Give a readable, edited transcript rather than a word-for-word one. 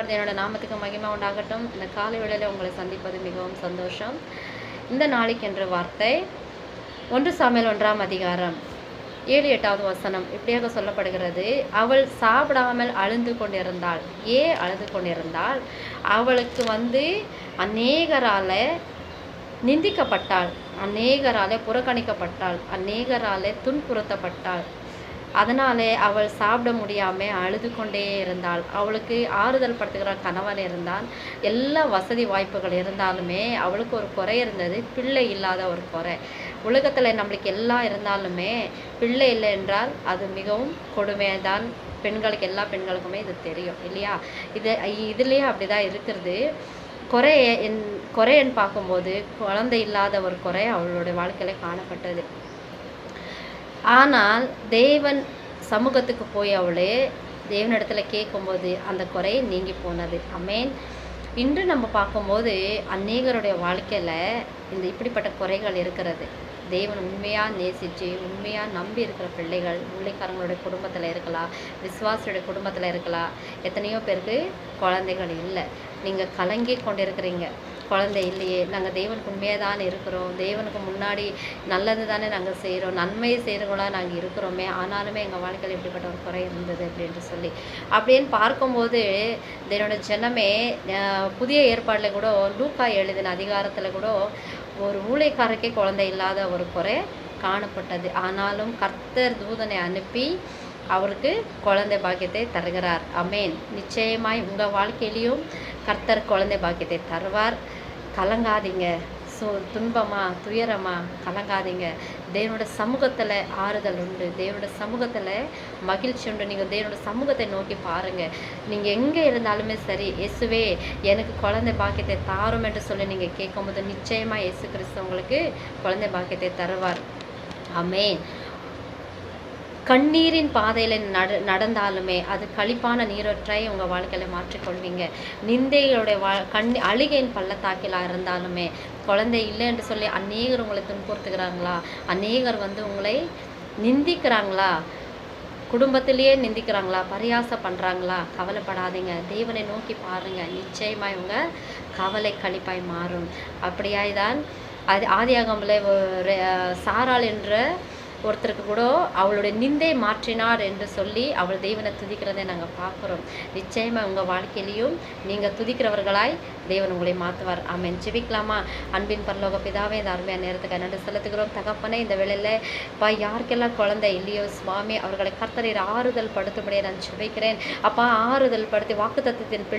Lord. என்னோட நாமத்துக்கு மகிமை உண்டாகட்டும். இந்த காலை வேளையில் உங்களை சந்திப்பது மிகவும் சந்தோஷம். இந்த நாளைக்கு என்ற வார்த்தை 1 சாமுவேல் 1ஆம் அதிகாரம் 7-8வது வசனம் இப்படியாக சொல்லப்படுகிறது. அவள் சாப்பிடாமல் அழுந்து கொண்டிருந்தாள். ஏன் அழுது கொண்டிருந்தாள்? அவளுக்கு அநேகரால நிந்திக்கப்பட்டாள், அநேகராலே புறக்கணிக்கப்பட்டாள், அநேகராலே துன்புறுத்தப்பட்டாள். அதனாலே அவள் சாப்பிட முடியாமல் அழுது கொண்டே இருந்தாள். அவளுக்கு ஆறுதல் படுத்துகிற கணவன் இருந்தான். எல்லா வசதி வாய்ப்புகள் இருந்தாலுமே அவளுக்கு ஒரு குறை இருந்தது, பிள்ளை இல்லாத ஒரு குறை. உலகத்தில் நம்மளுக்கு எல்லாம் இருந்தாலுமே பிள்ளை இல்லை என்றால் அது மிகவும் கொடுமைதான். பெண்களுக்கு, எல்லா பெண்களுக்குமே இது தெரியும் இல்லையா? இதுலேயே அப்படி தான் இருக்கிறது. குறைன்னு பார்க்கும்போது குழந்தை இல்லாத ஒரு குறை அவளுடைய வாழ்க்கையில் காணப்பட்டது. ஆனால் தேவன் சமூகத்துக்கு போய் அவளே தேவனிடத்துல கேட்கும்போது அந்த குறை நீங்கி போனது. ஆமென். இன்று நம்ம பார்க்கும்போது அநேகருடைய வாழ்க்கையில் இப்படிப்பட்ட குறைகள் இருக்கிறது. தேவன் உண்மையாக நேசித்து உண்மையாக நம்பி இருக்கிற பிள்ளைகள் ஊழியக்காரங்களுடைய குடும்பத்தில் இருக்கலாம், விசுவாசியுடைய குடும்பத்தில் இருக்கலாம். எத்தனையோ பேருக்கு குழந்தைகள் இல்லை. நீங்கள் கலங்கி கொண்டு இருக்கிறீங்க, குழந்தை இல்லையே. நாங்கள் தேவனுக்கு உண்மையாக தான் இருக்கிறோம், தேவனுக்கு முன்னாடி நல்லது தானே நாங்கள் செய்கிறோம், நன்மையை செய்கிறவங்களாக நாங்கள் இருக்கிறோமே, ஆனாலுமே எங்கள் வாழ்க்கையில் இப்படிப்பட்ட ஒரு குறை இருந்தது அப்படின்னு அப்படின்னு பார்க்கும்போது என்னோட ஜனமே புதிய ஏற்பாடில் கூட லூக்கா எழுதின அதிகாரத்தில் கூட ஒரு ஊழியக்காரருக்கே குழந்தை இல்லாத ஒரு குறை காணப்பட்டது. ஆனாலும் கர்த்தர் தூதனை அனுப்பி அவருக்கு குழந்தை பாக்கியத்தை தருகிறார். ஆமென். நிச்சயமாய் உங்கள் வாழ்க்கையிலையும் கர்த்தர் குழந்தை பாக்கியத்தை தருவார். கலங்காதீங்க. துன்பமா துயரமா கலங்காதீங்க. தேவனோட சமூகத்தில் ஆறுதல் உண்டு, தேவனோட சமூகத்தில் மகிழ்ச்சி உண்டு. நீங்கள் தேவனோட சமூகத்தை நோக்கி பாருங்கள். நீங்கள் எங்கே இருந்தாலுமே சரி, இயேசுவே எனக்கு குழந்தை பாக்கியத்தை தாரும் என்று சொல்லி நீங்கள் கேட்கும்போது நிச்சயமாக இயேசு கிறிஸ்து உங்களுக்கு குழந்தை பாக்கியத்தை தருவார். ஆமென். கண்ணீரின் பாதையில் நடந்தாலுமே அது களிப்பான நீரொற்றை உங்கள் வாழ்க்கையில் மாற்றிக்கொள்வீங்க. நிந்தைகளுடைய அழுகையின் பள்ளத்தாக்கிலாக இருந்தாலுமே குழந்தை இல்லை என்று சொல்லி அநேகர் உங்களை துன்புறுத்துகிறாங்களா, அநேகர் உங்களை நிந்திக்கிறாங்களா, குடும்பத்திலேயே நிந்திக்கிறாங்களா, பரியாசம் பண்ணுறாங்களா, கவலைப்படாதீங்க. தேவனை நோக்கி பாருங்கள். நிச்சயமாக இவங்க கவலை களிப்பாய் மாறும். அப்படியாய் தான் ஆதியாகமத்தில் சாராள் என்ற ஒருத்தருக்கு கூட அவளுடைய நிந்தை மாற்றினார் என்று சொல்லி அவள் தேவனை துதிக்கிறதை நாங்கள் பார்க்குறோம். நிச்சயமாக உங்கள் வாழ்க்கையிலையும் நீங்கள் துதிக்கிறவர்களாய் தேவன் உங்களை மாற்றுவார். ஆமென். ஜெபிக்கலாமா? அன்பின் பரலோக பிதாவே, இந்த அருமையான நேரத்துக்கு நன்றி செலுத்துகிறோம். தகப்பனே, இந்த வேளையில் யாருக்கெல்லாம் குழந்தை இல்லையோ சுவாமி, அவர்களை கர்த்தரீர் ஆறுதல் படுத்தும்படியே நான் ஜெபிக்கிறேன். அப்பா, ஆறுதல் படுத்தி வாக்குத்தத்தத்தின்